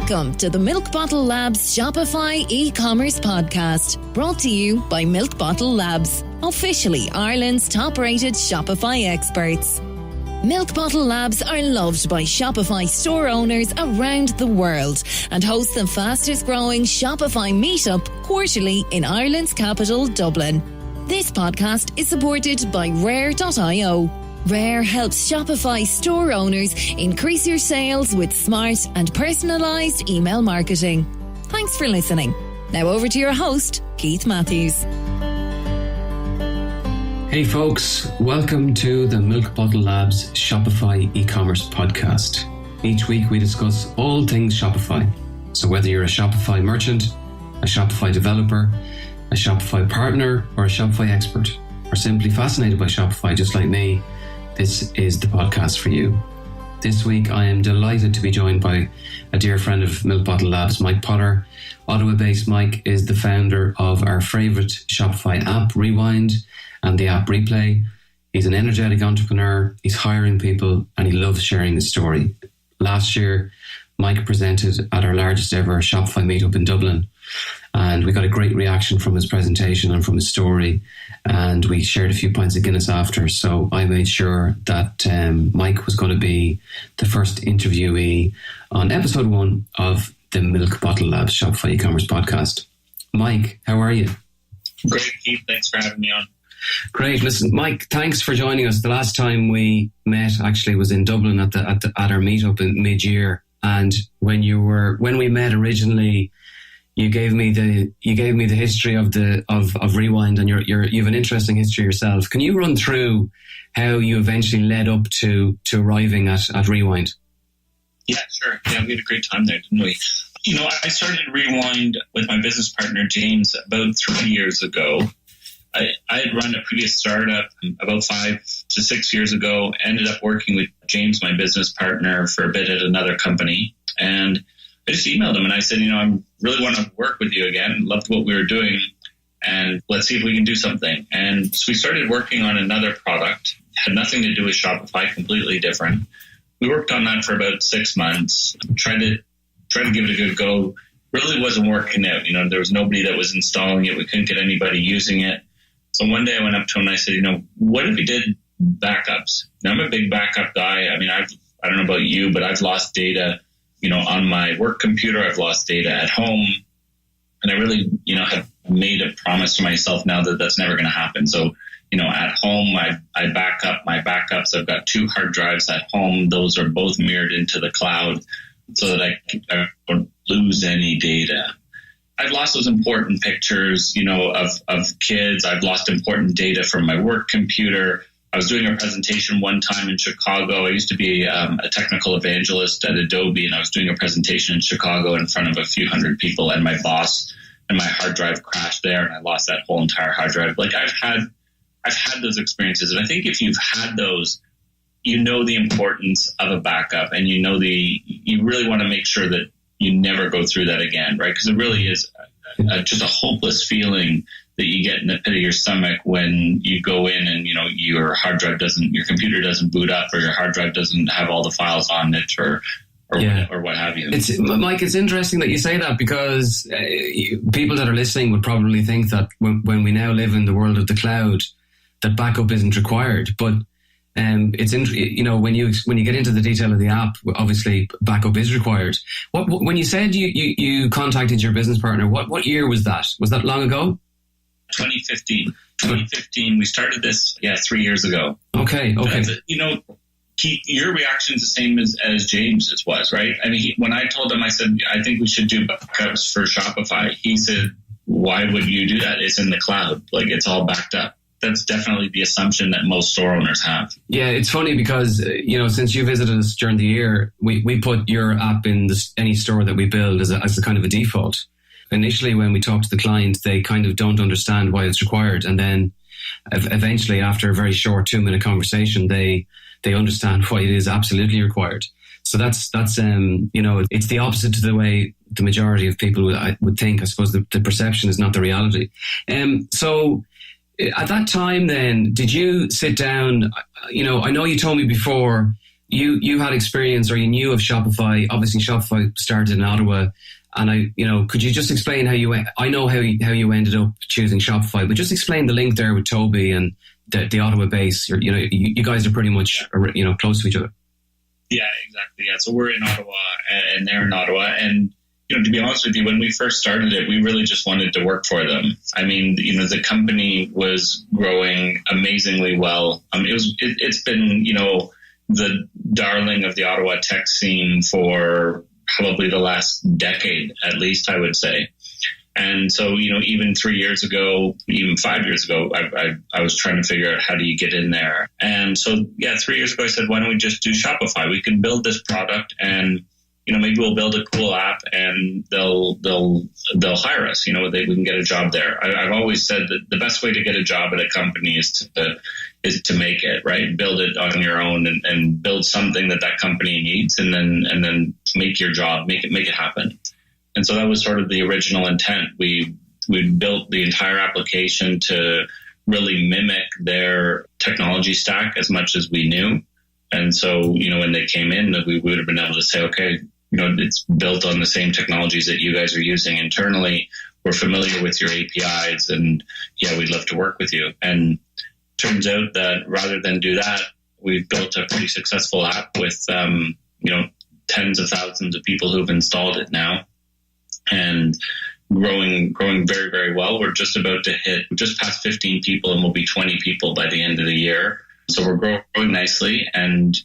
Welcome to the Milke Bottle Labs Shopify e-commerce podcast, brought to you by Milke Bottle Labs, officially Ireland's top-rated Shopify experts. Milke Bottle Labs are loved by Shopify store owners around the world and host the fastest-growing Shopify meetup quarterly in Ireland's capital, Dublin. This podcast is supported by Rare.io. Rare helps Shopify store owners increase your sales with smart and personalised email marketing. Thanks for listening. Now over to your host, Keith Matthews. Hey folks, welcome to the Milke Bottle Labs Shopify e-commerce podcast. Each week we discuss all things Shopify. So whether you're a Shopify merchant, a Shopify developer, a Shopify partner, or a Shopify expert, or simply fascinated by Shopify just like me, this is the podcast for you. This week I am delighted to be joined by a dear friend of Milke Bottle Labs, Milke Potter. Ottawa-based Mike is the founder of our favourite Shopify app, Rewind, and the app Replay. He's an energetic entrepreneur, he's hiring people, and he loves sharing his story. Last year, Mike presented at our largest ever Shopify meetup in Dublin, and we got a great reaction from his presentation and from his story, and we shared a few pints of Guinness after. So I made sure that Mike was going to be the first interviewee on episode 1 of the Milke Bottle Labs Shopify e-commerce podcast. Mike, how are you? Great, Keith. Thanks for having me on. Great. Listen, Mike, thanks for joining us. The last time we met actually was in Dublin at our meetup in mid-year, and when we met originally, you gave me the history of Rewind, and you have an interesting history yourself. Can you run through how you eventually led up to arriving at Rewind? Yeah, sure. Yeah, we had a great time there, didn't we? I started Rewind with my business partner James about 3 years ago. I had run a previous startup about 5 to 6 years ago, ended up working with James, my business partner, for a bit at another company. And I just emailed him and I said, I really want to work with you again. Loved what we were doing, and let's see if we can do something. And so we started working on another product. Had nothing to do with Shopify, completely different. We worked on that for about 6 months, tried to give it a good go. Really wasn't working out. There was nobody that was installing it. We couldn't get anybody using it. So one day I went up to him and I said, what if we did backups? Now, I'm a big backup guy. I don't know about you, but I've lost data, on my work computer. I've lost data at home. And I really, have made a promise to myself now that that's never going to happen. So, at home, I back up my backups. I've got 2 hard drives at home. Those are both mirrored into the cloud so that I don't lose any data. I've lost those important pictures, of kids. I've lost important data from my work computer. I was doing a presentation one time in Chicago. I used to be a technical evangelist at Adobe, and I was doing a presentation in Chicago in front of a few hundred people, and my boss and my hard drive crashed there, and I lost that whole entire hard drive. Like I've had those experiences, and I think if you've had those, the importance of a backup, and you really want to make sure that you never go through that again, right? Because it really is just a hopeless feeling that you get in the pit of your stomach when you go in and, your computer doesn't boot up, or your hard drive doesn't have all the files on it, or what have you. Mike, it's interesting that you say that, because people that are listening would probably think that when we now live in the world of the cloud, that backup isn't required. But it's when you get into the detail of the app, obviously backup is required. When you said you contacted your business partner, what year was that? Was that long ago? 2015. 2015. We started this 3 years ago. Okay. Keith, your reaction is the same as James's was, right? I mean, when I told him, I said, I think we should do backups for Shopify. He said, why would you do that? It's in the cloud. Like, it's all backed up. That's definitely the assumption that most store owners have. Yeah, it's funny because, since you visited us during the year, we put your app in any store that we build as a kind of a default. Initially, when we talk to the client, they kind of don't understand why it's required. And then eventually, after a very short 2-minute conversation, they understand why it is absolutely required. So that's it's the opposite to the way the majority of people would think. I suppose the perception is not the reality. So at that time then, did you sit down, I know you told me before you had experience, or you knew of Shopify. Obviously, Shopify started in Ottawa, and could you just explain how you? I know how you ended up choosing Shopify, but just explain the link there with Toby and the Ottawa base. You guys are pretty much close to each other. Yeah, exactly. Yeah, so we're in Ottawa and they're in Ottawa, and to be honest with you, when we first started it, we really just wanted to work for them. I mean, the company was growing amazingly well. It's been, the darling of the Ottawa tech scene for probably the last decade, at least, I would say. And so, even 3 years ago, even 5 years ago, I was trying to figure out how do you get in there. And so, 3 years ago, I said, why don't we just do Shopify? We can build this product and maybe we'll build a cool app and they'll hire us. We can get a job there. I've always said that the best way to get a job at a company is to make it, right? Build it on your own and build something that company needs, and then make your job, make it happen. And so that was sort of the original intent. We built the entire application to really mimic their technology stack as much as we knew. And so, when they came in, we would have been able to say, okay, it's built on the same technologies that you guys are using internally. We're familiar with your APIs, and we'd love to work with you. And turns out that rather than do that, we've built a pretty successful app with, tens of thousands of people who've installed it now, and growing very, very well. We're just past 15 people, and we'll be 20 people by the end of the year. So we're growing nicely, and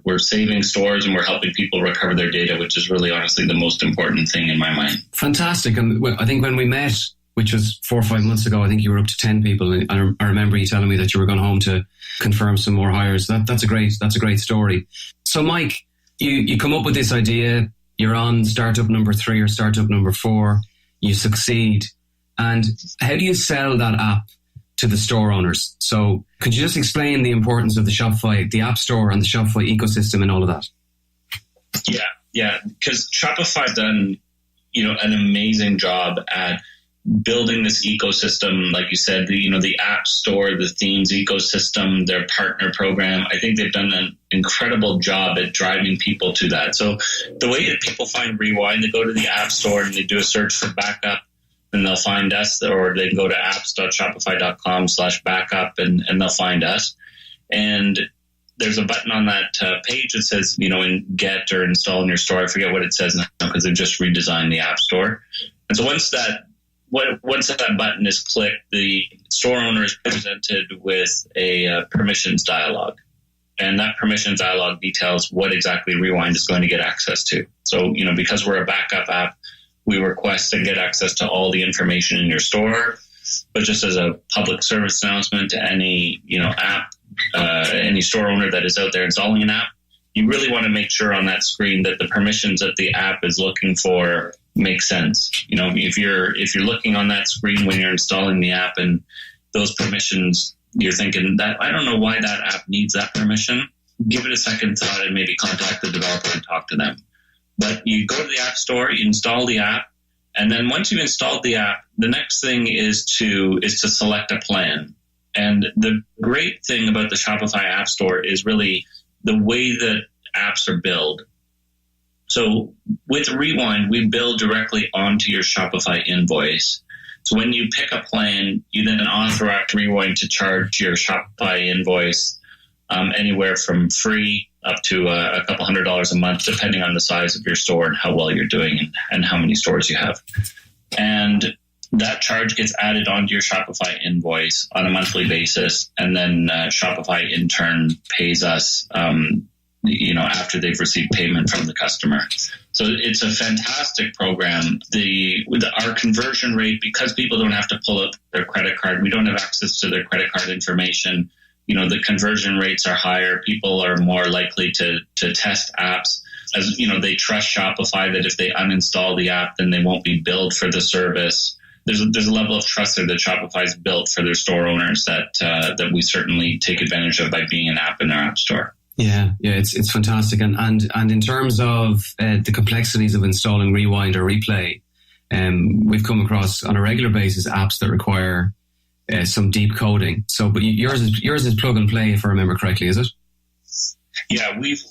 we're saving stores and we're helping people recover their data, which is really honestly the most important thing in my mind. Fantastic. And I think when we met, which was 4 or 5 months ago, I think you were up to 10 people. And I remember you telling me that you were going home to confirm some more hires. That's a great story. So Mike, you come up with this idea, you're on startup number 3 or startup number 4, you succeed. And how do you sell that app to the store owners? So could you just explain the importance of the Shopify, the App Store and the Shopify ecosystem and all of that? Yeah, because Shopify's done, an amazing job at building this ecosystem. Like you said, the App Store, the themes ecosystem, their partner program. I think they've done an incredible job at driving people to that. So the way that people find Rewind, they go to the App Store and they do a search for backup, and they'll find us, or they can go to apps.shopify.com/backup and they'll find us. And there's a button on that page that says, get or install in your store. I forget what it says now because they've just redesigned the App Store. And so once that button is clicked, the store owner is presented with a permissions dialog. And that permissions dialog details what exactly Rewind is going to get access to. So, because we're a backup app, we request and get access to all the information in your store. But just as a public service announcement to any, app, any store owner that is out there installing an app, you really want to make sure on that screen that the permissions that the app is looking for make sense. If you're looking on that screen when you're installing the app and those permissions, you're thinking that I don't know why that app needs that permission, give it a second thought and maybe contact the developer and talk to them. But you go to the App Store, you install the app, and then once you've installed the app, the next thing is to select a plan. And the great thing about the Shopify App Store is really the way that apps are billed. So with Rewind, we bill directly onto your Shopify invoice. So when you pick a plan, you then authorize Rewind to charge your Shopify invoice anywhere from free up to a couple $100 a month, depending on the size of your store and how well you're doing and how many stores you have. And that charge gets added onto your Shopify invoice on a monthly basis. And then Shopify in turn pays us, after they've received payment from the customer. So it's a fantastic program. With our conversion rate, because people don't have to pull up their credit card, we don't have access to their credit card information. The conversion rates are higher. People are more likely to test apps. As they trust Shopify that if they uninstall the app, then they won't be billed for the service. There's a level of trust there that Shopify's built for their store owners that we certainly take advantage of by being an app in their app store. Yeah, it's fantastic. And in terms of the complexities of installing Rewind or Replay, we've come across on a regular basis apps that require some deep coding. So, but yours is plug and play, if I remember correctly, is it? Yeah, we've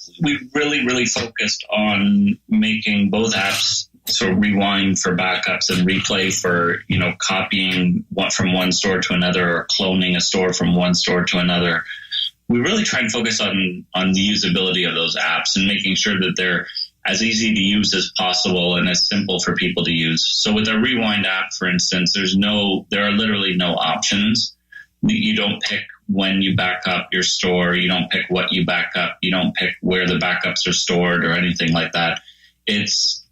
really focused on making both apps sort of rewind for backups and replay for, copying from one store to another or cloning a store from one store to another. We really try and focus on the usability of those apps and making sure that they're as easy to use as possible and as simple for people to use. So with a Rewind app, for instance, there are literally no options. You don't pick when you back up your store. You don't pick what you back up. You don't pick where the backups are stored or anything like that. It's,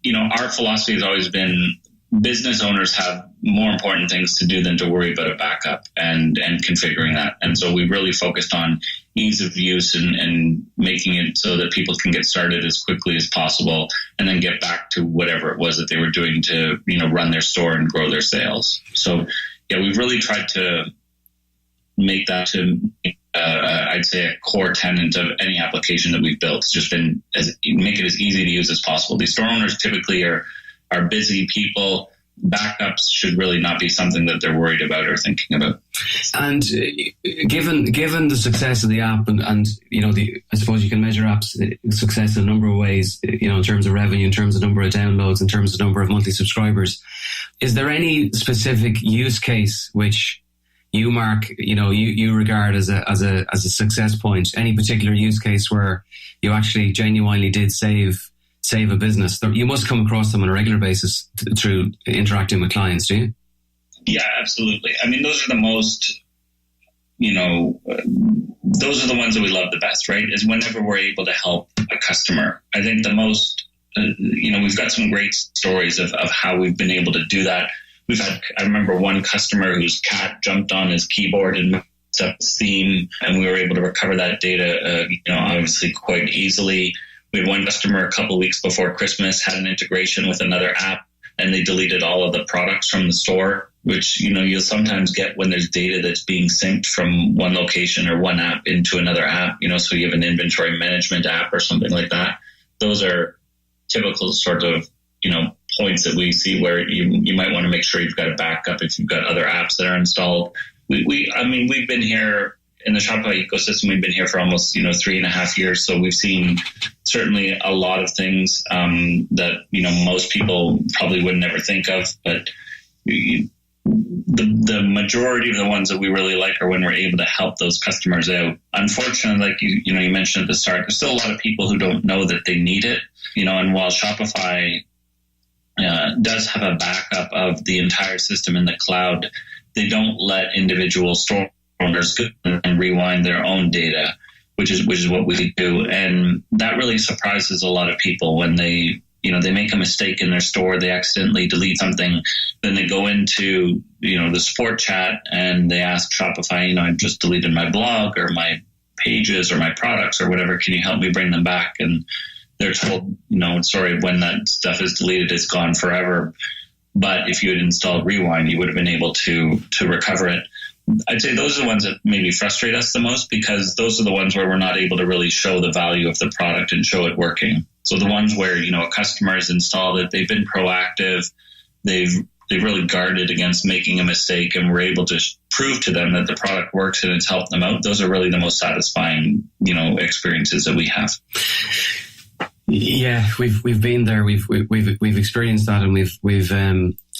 our philosophy has always been business owners have more important things to do than to worry about a backup and configuring that. And so we really focused on ease of use and making it so that people can get started as quickly as possible and then get back to whatever it was that they were doing to, run their store and grow their sales. So yeah, we've really tried to make that to, I'd say, a core tenet of any application that we've built. It's just been make it as easy to use as possible. These store owners typically are busy people. Backups should really not be something that they're worried about or thinking about. And given the success of the app, and I suppose you can measure apps success in a number of ways, in terms of revenue, in terms of number of downloads, in terms of number of monthly subscribers. Is there any specific use case which you, Mark, you regard as a success point? Any particular use case where you actually genuinely did save a business? You must come across them on a regular basis through interacting with clients, do you? Yeah, absolutely. I mean, those are the most, those are the ones that we love the best, right? Is whenever we're able to help a customer. I think the most, we've got some great stories of how we've been able to do that. I remember one customer whose cat jumped on his keyboard and messed up his theme, and we were able to recover that data, obviously quite easily. We had one customer a couple of weeks before Christmas had an integration with another app, and they deleted all of the products from the store, which, you'll sometimes get when there's data that's being synced from one location or one app into another app, so you have an inventory management app or something like that. Those are typical sort of, points that we see where you might want to make sure you've got a backup if you've got other apps that are installed. We've been here in the Shopify ecosystem. We've been here for almost, 3.5 years. So we've seen certainly a lot of things that, most people probably would never think of. But the majority of the ones that we really like are when we're able to help those customers out. Unfortunately, like you mentioned at the start, there's still a lot of people who don't know that they need it. And while Shopify does have a backup of the entire system in the cloud, they don't let individual store owners go and rewind their own data, which is what we do. And that really surprises a lot of people when they make a mistake in their store, they accidentally delete something, then they go into, the support chat and they ask Shopify, I just deleted my blog or my pages or my products or whatever. Can you help me bring them back? And they're told, sorry, when that stuff is deleted, it's gone forever. But if you had installed Rewind, you would have been able to recover it. I'd say those are the ones that maybe frustrate us the most, because those are the ones where we're not able to really show the value of the product and show it working. So the ones where, a customer has installed it, they've been proactive, they've really guarded against making a mistake, and we're able to prove to them that the product works and it's helped them out. Those are really the most satisfying, experiences that we have. Yeah, we've been there. We've experienced that, and we've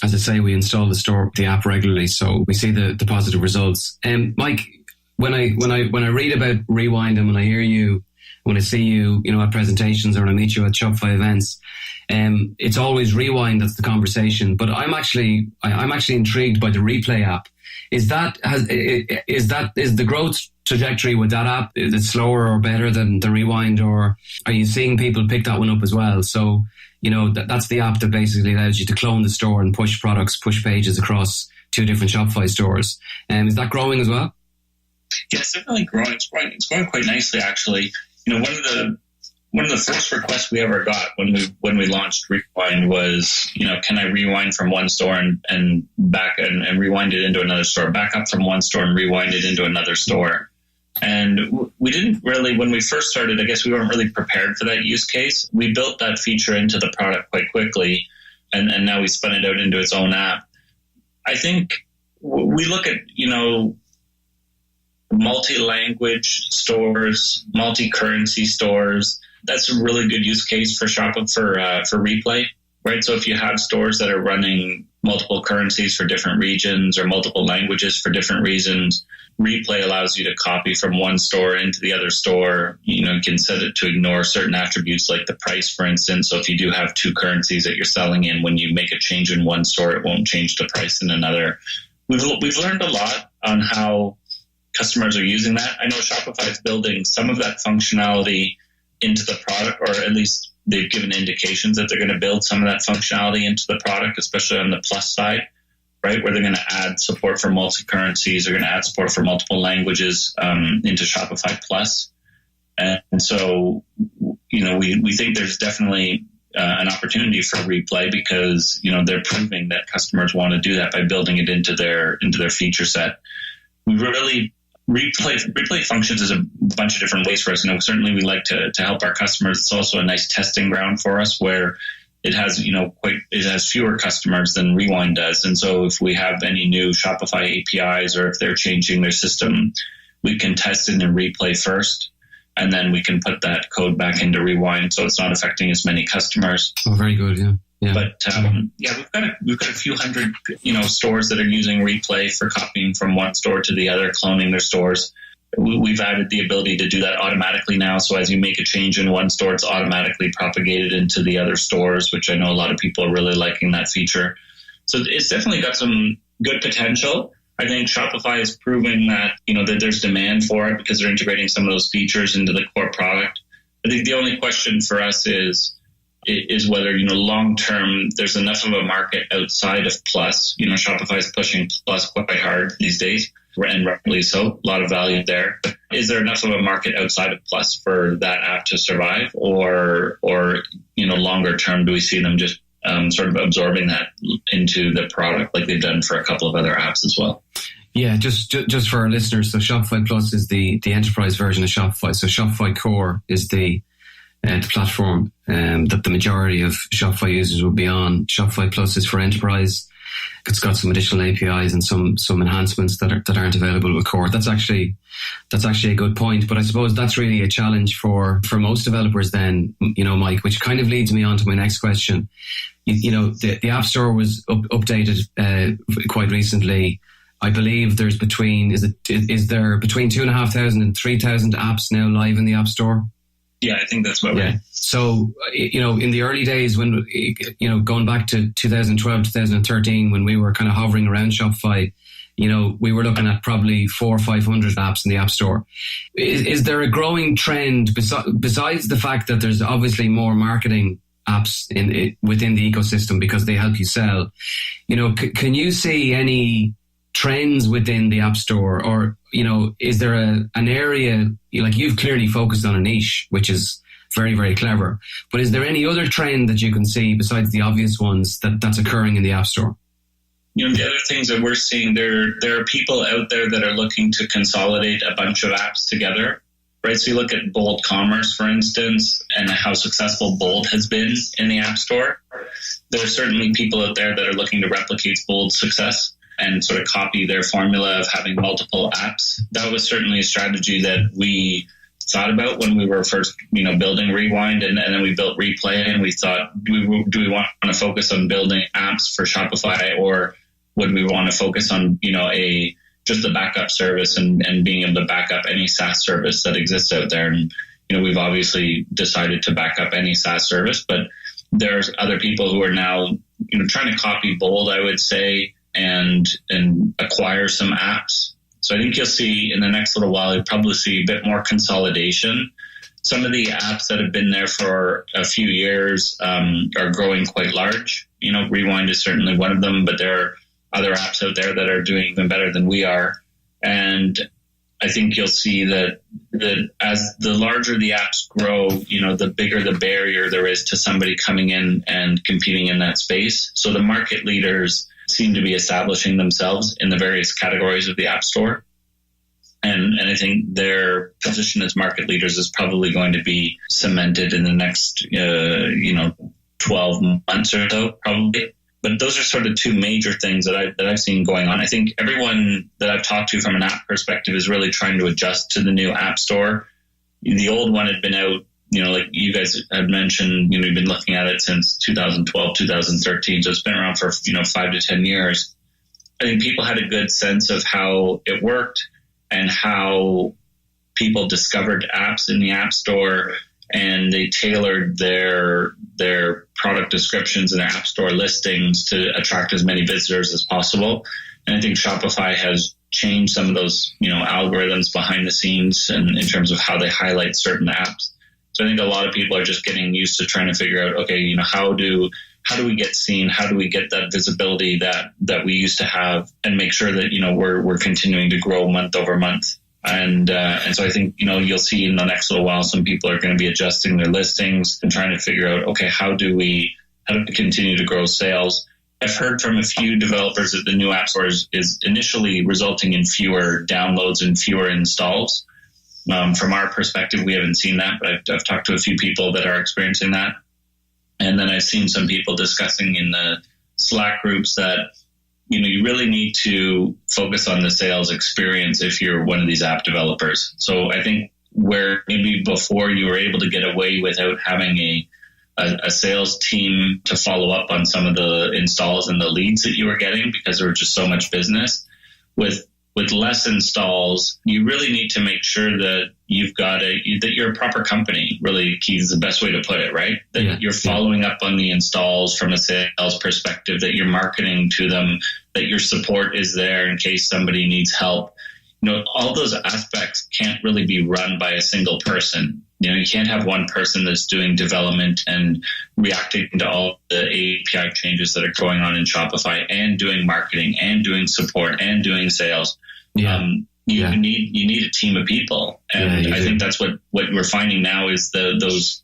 as I say, we install the app regularly, so we see the positive results. Mike, when I read about Rewind and when I hear you, when I see you, at presentations or when I meet you at Shopify events, it's always Rewind that's the conversation. But I'm actually intrigued by the Replay app. Is the growth trajectory with that app, is it slower or better than the Rewind, or are you seeing people pick that one up as well? So, that's the app that basically allows you to clone the store and push products, push pages across 2 different Shopify stores. Is that growing as well? Yeah, it's definitely growing. It's growing quite nicely, actually. One of the first requests we ever got when we launched Rewind was, can I rewind from one store and back and rewind it into another store, back up from one store and rewind it into another store. And we didn't really, when we first started, I guess we weren't really prepared for that use case. We built that feature into the product quite quickly, and now we spun it out into its own app. I think we look at, multi-language stores, multi-currency stores. That's a really good use case for for replay, right? So if you have stores that are running multiple currencies for different regions or multiple languages for different reasons, replay allows you to copy from one store into the other store. You can set it to ignore certain attributes like the price, for instance. So if you do have two currencies that you're selling in, when you make a change in one store, it won't change the price in another. We've learned a lot on how customers are using that. I know Shopify is building some of that functionality into the product, or at least they've given indications that they're going to build some of that functionality into the product, especially on the Plus side, right, where they're going to add support for multi-currencies, they're going to add support for multiple languages into Shopify Plus. And so, we think there's definitely an opportunity for replay because, they're proving that customers want to do that by building it into their feature set. We really replay functions is a bunch of different ways for us. Certainly we like to help our customers. It's also a nice testing ground for us where it has, it has fewer customers than Rewind does. And so if we have any new Shopify APIs or if they're changing their system, we can test it in replay first. And then we can put that code back into Rewind, so it's not affecting as many customers. Oh, very good, yeah. Yeah. But we've got a few hundred stores that are using replay for copying from one store to the other, cloning their stores. We've added the ability to do that automatically now. So as you make a change in one store, it's automatically propagated into the other stores, which I know a lot of people are really liking that feature. So it's definitely got some good potential. I think Shopify is proving that that there's demand for it because they're integrating some of those features into the core product. I think the only question for us is whether, long term, there's enough of a market outside of Plus. Shopify is pushing Plus quite hard these days, and rightly so. A lot of value there. Is there enough of a market outside of Plus for that app to survive, or longer term, do we see them just sort of absorbing that into the product like they've done for a couple of other apps as well? Yeah, just for our listeners, so Shopify Plus is the enterprise version of Shopify. So Shopify Core is the platform that the majority of Shopify users will be on. Shopify Plus is for enterprise. It's got some additional APIs and some enhancements that aren't available with Core. That's actually a good point. But I suppose that's really a challenge for most developers then, Mike, which kind of leads me on to my next question. The App Store was updated quite recently. I believe there's is there between 2,500 and 3,000 apps now live in the App Store? Yeah, I think that's what we're. So, in the early days when, going back to 2012, 2013, when we were kind of hovering around Shopify, we were looking at probably 400 or 500 apps in the App Store. Is there a growing trend besides the fact that there's obviously more marketing apps within the ecosystem because they help you sell? Can you see any trends within the App Store, or is there an area, like you've clearly focused on a niche, which is very, very clever, but is there any other trend that you can see besides the obvious ones that's occurring in the App Store? The other things that we're seeing, there are people out there that are looking to consolidate a bunch of apps together, right? So you look at Bold Commerce, for instance, and how successful Bold has been in the App Store. There are certainly people out there that are looking to replicate Bold's success and sort of copy their formula of having multiple apps. That was certainly a strategy that we thought about when we were first, building Rewind, and then we built Replay, and we thought, do we want to focus on building apps for Shopify, or would we want to focus on, just the backup service and being able to back up any SaaS service that exists out there? And, we've obviously decided to back up any SaaS service, but there's other people who are now, trying to copy Bold, I would say, and acquire some apps. So I think you'll see in the next little while, you'll probably see a bit more consolidation. Some of the apps that have been there for a few years are growing quite large. Rewind is certainly one of them, but there are other apps out there that are doing even better than we are. And I think you'll see that as the larger the apps grow, the bigger the barrier there is to somebody coming in and competing in that space. So the market leaders seem to be establishing themselves in the various categories of the App Store. And I think their position as market leaders is probably going to be cemented in the next, 12 months or so, probably. But those are sort of two major things that I've seen going on. I think everyone that I've talked to from an app perspective is really trying to adjust to the new app store. The old one had been out, like you guys had mentioned, you've been looking at it since 2012, 2013. So it's been around for, 5 to 10 years. I think people had a good sense of how it worked and how people discovered apps in the app store, and they tailored their product descriptions and their app store listings to attract as many visitors as possible. And I think Shopify has changed some of those, algorithms behind the scenes and in terms of how they highlight certain apps. So I think a lot of people are just getting used to trying to figure out, okay, how do we get seen? How do we get that visibility that we used to have, and make sure that, we're continuing to grow month over month. And so I think, you'll see in the next little while, some people are going to be adjusting their listings and trying to figure out, okay, how do we continue to grow sales? I've heard from a few developers that the new app store is initially resulting in fewer downloads and fewer installs. From our perspective, we haven't seen that, but I've talked to a few people that are experiencing that. And then I've seen some people discussing in the Slack groups that, you really need to focus on the sales experience if you're one of these app developers. So I think where maybe before you were able to get away without having a sales team to follow up on some of the installs and the leads that you were getting because there was just so much business, with less installs, you really need to make sure that that you're a proper company. Really, Keith, is the best way to put it, right? That you're following up on the installs from a sales perspective, that you're marketing to them, that your support is there in case somebody needs help. All those aspects can't really be run by a single person. You can't have one person that's doing development and reacting to all the API changes that are going on in Shopify, and doing marketing and doing support and doing sales. You need a team of people. And I think that's what we're finding now is those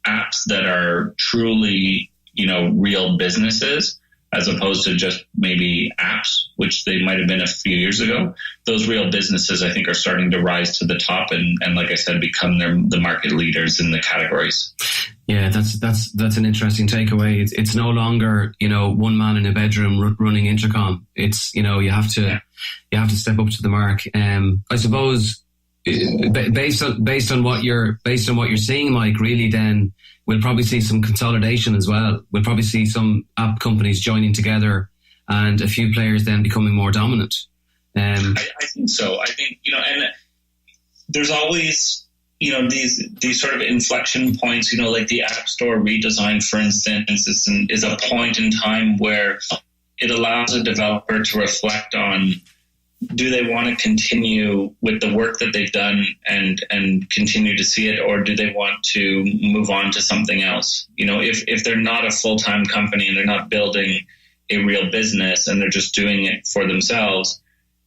apps that are truly, real businesses, as opposed to just maybe apps, which they might have been a few years ago. Those real businesses, I think, are starting to rise to the top and like I said, become the market leaders in the categories. Yeah, that's an interesting takeaway. It's no longer, one man in a bedroom running intercom. It's, you have to step up to the mark. I suppose based on what you're seeing, Mike, really then we'll probably see some consolidation as well. We'll probably see some app companies joining together and a few players then becoming more dominant. I think so. I think, and there's always, these sort of inflection points, like the App Store redesign, for instance, is a point in time where it allows a developer to reflect on, do they want to continue with the work that they've done and continue to see it, or do they want to move on to something else? If they're not a full-time company and they're not building a real business and they're just doing it for themselves,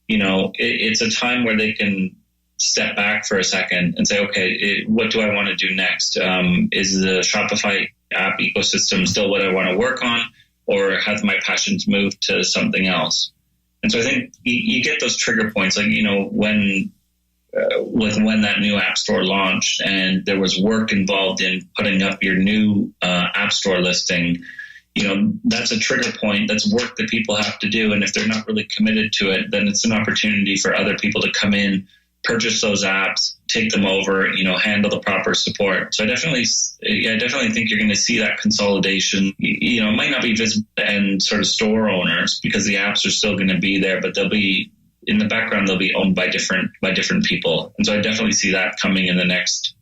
it's a time where they can step back for a second and say, okay, what do I want to do next? Is the Shopify app ecosystem still what I want to work on, or have my passions moved to something else? And so I think you get those trigger points, like, when that new app store launched and there was work involved in putting up your new app store listing, that's a trigger point. That's work that people have to do. And if they're not really committed to it, then it's an opportunity for other people to come in, purchase those apps, take them over, handle the proper support. So I definitely think you're going to see that consolidation. It might not be visible to end sort of store owners because the apps are still going to be there, but they'll be in the background. They'll be owned by different people. And so I definitely see that coming in the next,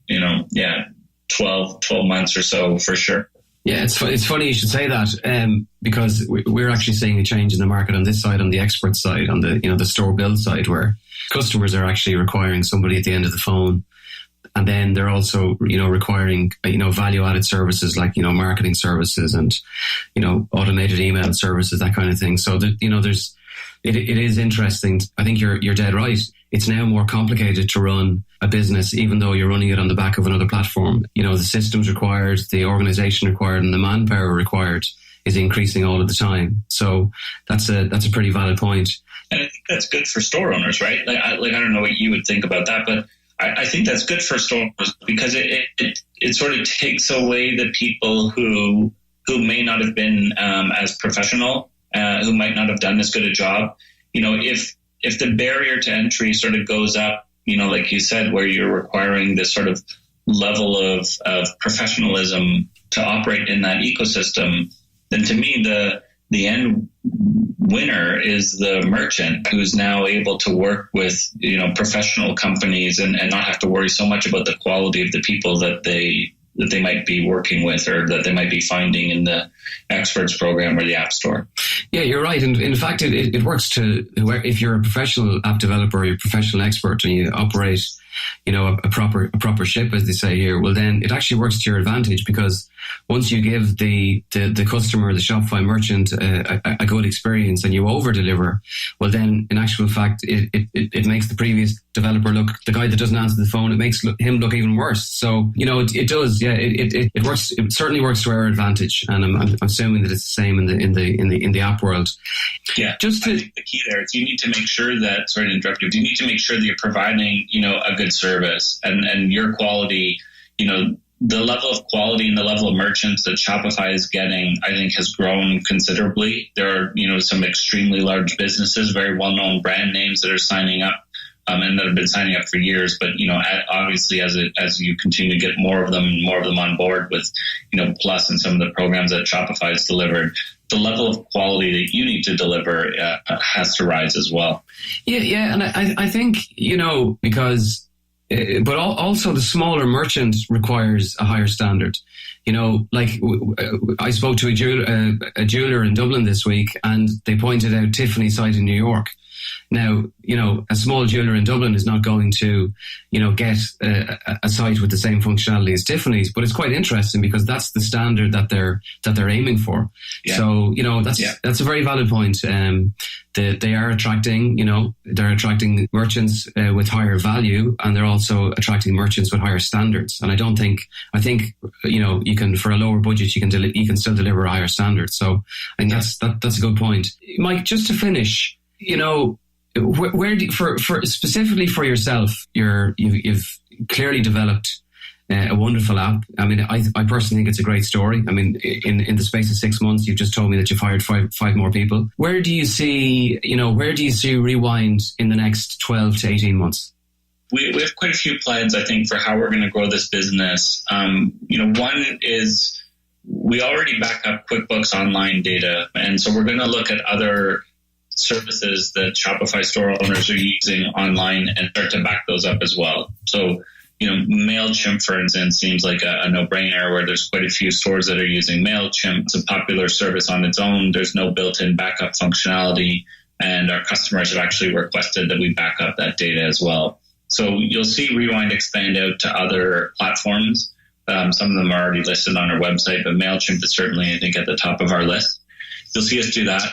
12 months or so for sure. Yeah, it's funny you should say that, because we're actually seeing a change in the market on this side, on the expert side, on the the store build side, where customers are actually requiring somebody at the end of the phone, and then they're also requiring value added services like marketing services and automated email services, that kind of thing. So that it is interesting. I think you're dead right. It's now more complicated to run a business, even though you're running it on the back of another platform. The systems required, the organization required, and the manpower required is increasing all of the time. So that's a pretty valid point. And I think that's good for store owners, right? I don't know what you would think about that, but I think that's good for store owners because it sort of takes away the people who who may not have been as professional, who might not have done as good a job. If the barrier to entry sort of goes up, like you said, where you're requiring this sort of level of professionalism to operate in that ecosystem, then to me, the end winner is the merchant who's now able to work with, professional companies and not have to worry so much about the quality of the people that they might be working with or that they might be finding in the experts program or the app store. Yeah, you're right. And in fact, it works to if you're a professional app developer or you're a professional expert and you operate, a proper ship, as they say here, well, then it actually works to your advantage, because once you give the customer, the Shopify merchant, a good experience and you over deliver, well, then in actual fact, it makes the previous developer the guy that doesn't answer the phone, it makes him look even worse. So, it does. Yeah, it works. It certainly works to our advantage. And I'm assuming that it's the same in the app world. Yeah. I think the key there is you need to make sure that, sorry to interrupt you, you need to make sure that you're providing, a good service and your quality, the level of quality and the level of merchants that Shopify is getting, I think, has grown considerably. There are, some extremely large businesses, very well-known brand names that are signing up, and that have been signing up for years. But, obviously as you continue to get more of them on board with, Plus and some of the programs that Shopify has delivered, the level of quality that you need to deliver has to rise as well. Yeah. And I think, because... But also the smaller merchant requires a higher standard. I spoke to a jeweler in Dublin this week, and they pointed out Tiffany's site in New York. Now, a small jeweler in Dublin is not going to, get a site with the same functionality as Tiffany's, but it's quite interesting because that's the standard that they're aiming for. Yeah. So, that's a very valid point. They are attracting, they're attracting merchants with higher value, and they're also attracting merchants with higher standards. And I think, you can, for a lower budget, you can still deliver a higher standard. So I think that's a good point. Mike, just to finish, where do for specifically for yourself, you've clearly developed a wonderful app. I mean, I personally think it's a great story. I mean, in the space of 6 months, you've just told me that you've hired five more people. Where do you see Rewind in the next 12 to 18 months? We have quite a few plans, I think, for how we're going to grow this business. One is we already back up QuickBooks Online data, and so we're going to look at other services that Shopify store owners are using online and start to back those up as well. So, MailChimp, for instance, seems like a no-brainer, where there's quite a few stores that are using MailChimp. It's a popular service on its own. There's no built-in backup functionality, and our customers have actually requested that we back up that data as well. So you'll see Rewind expand out to other platforms. Some of them are already listed on our website, but MailChimp is certainly, I think, at the top of our list. You'll see us do that.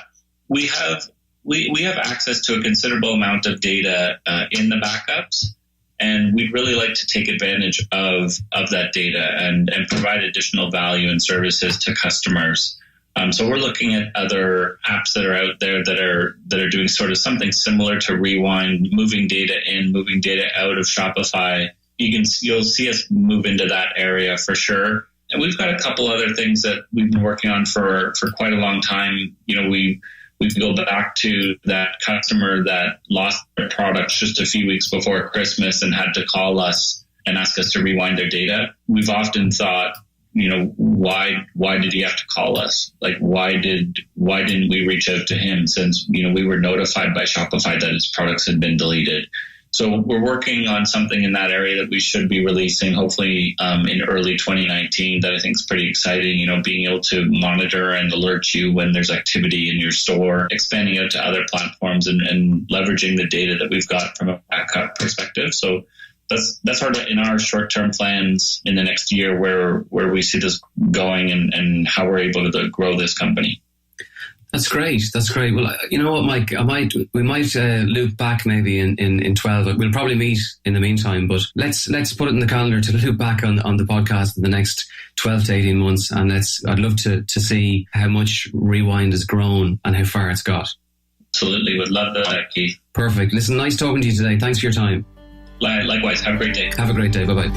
We have access to a considerable amount of data in the backups, and we'd really like to take advantage of that data and provide additional value and services to customers. So we're looking at other apps that are out there that are doing sort of something similar to Rewind, moving data in, moving data out of Shopify. You'll see us move into that area for sure. And we've got a couple other things that we've been working on for quite a long time. We go back to that customer that lost their products just a few weeks before Christmas and had to call us and ask us to rewind their data. We've often thought, why did he have to call us? Like, why didn't we reach out to him, since, we were notified by Shopify that his products had been deleted? So we're working on something in that area that we should be releasing hopefully in early 2019 that I think is pretty exciting, being able to monitor and alert you when there's activity in your store, expanding out to other platforms and leveraging the data that we've got from a backup perspective. So that's sort of in our short-term plans in the next year where we see this going and how we're able to grow this company. That's great. Well, you know what, Mike? We might loop back maybe in 12. We'll probably meet in the meantime, but let's put it in the calendar to loop back on the podcast in the next 12 to 18 months, and I'd love to see how much Rewind has grown and how far it's got. Absolutely, would love that, Keith. Perfect. Listen, nice talking to you today. Thanks for your time. Likewise. Have a great day. Have a great day. Bye-bye.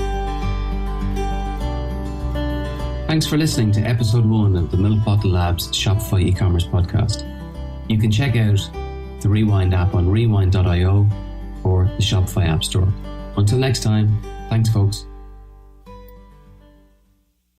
Thanks for listening to episode 1 of the Milke Potter Labs Shopify e-commerce podcast. You can check out the Rewind app on rewind.io or the Shopify App Store. Until next time, thanks folks.